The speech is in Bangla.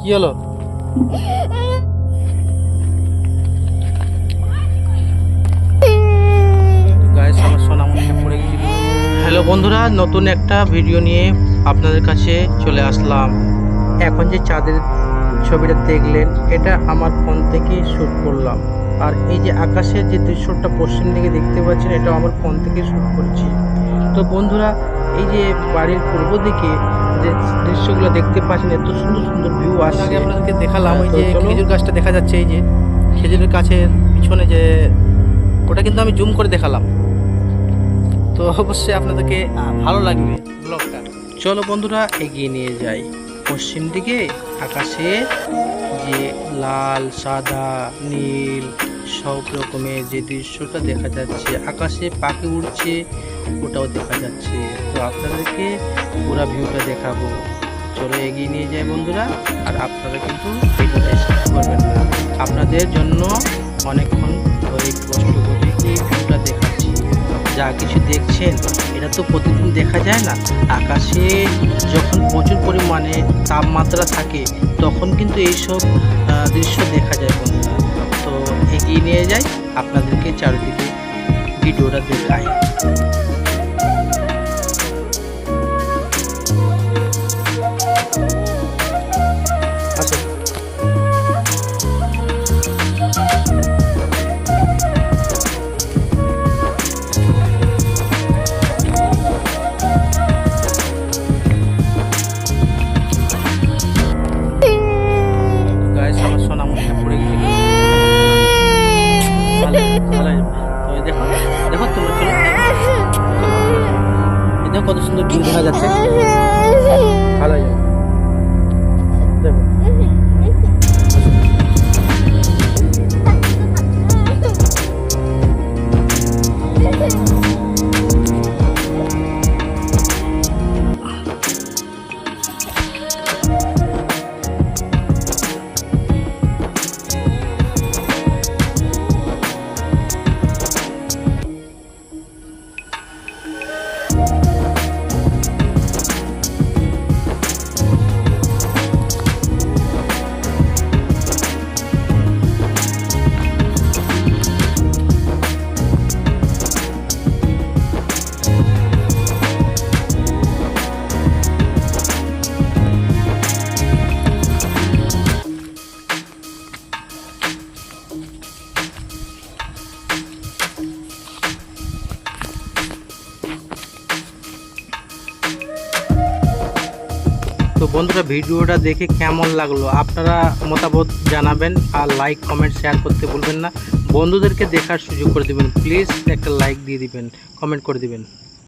কি হলো? গায়ে আমার সোনামণিটা পড়ে গেছিল। হ্যালো বন্ধুরা, নতুন একটা ভিডিও নিয়ে আপনাদের কাছে চলে আসলাম। এখন যে চাঁদের ছবিটা দেখলেন, এটা আমার ফোন থেকে শ্যুট করলাম। আর এই যে আকাশের যে দৃশ্যটা পশ্চিম দিকে দেখতে পাচ্ছেন, এটা আমার ফোন থেকে শ্যুট করছি। তো বন্ধুরা, এই যে বাড়ির পূর্ব দিকে যে দৃশ্যগুলো দেখতে পাচ্ছেন, এত সুন্দর সুন্দর ভিউ আসছে। আগে আপনাদেরকে দেখালাম ওই যে খেজুর গাছটা দেখা যাচ্ছে, এই যে খেজুরের গাছের পিছনে যে ওটা কিন্তু আমি জুম করে দেখালাম। তো অবশ্যই আপনাদেরকে ভালো লাগবে ব্লগটা। চলো বন্ধুরা, এগিয়ে নিয়ে যাই। পশ্চিম দিকে আকাশে যে লাল, সাদা, নীল সব রকমের যে দৃশ্যটা দেখা যাচ্ছে, আকাশে পাখি উড়ছে ওটাও দেখা যাচ্ছে। তো আপনাদেরকে পুরো ভিউটা দেখাবো। চলো এগিয়ে নিয়ে যাই বন্ধুরা। আর আপনারা কিন্তু ভিডিওটা স্কিপ করবেন না। আপনাদের জন্য অনেকক্ষণ ধরে কষ্ট করে এই ভিউটা দেখাচ্ছি। যা কিছু দেখছেন এটা তো প্রতিদিন দেখা যায় না। আকাশে যখন প্রচুর পরিমাণে তাপমাত্রা থাকে তখন কিন্তু এইসব দৃশ্য দেখা যায় বন্ধুরা। তো এগিয়ে নিয়ে যাই, আপনাদেরকে চারিদিকে ভিডিওটা দেখাই। কত সুন্দর ভিউ দেখা যাচ্ছে, ভালো দেখো। তো বন্ধুরা, ভিডিওটা দেখে কেমন লাগলো আপনারা মতামত জানাবেন। আর লাইক, কমেন্ট, শেয়ার করতে ভুলবেন না। বন্ধুদেরকে দেখার সুযোগ করে দিবেন। প্লিজ একটা লাইক দিয়ে দিবেন, কমেন্ট করে দিবেন।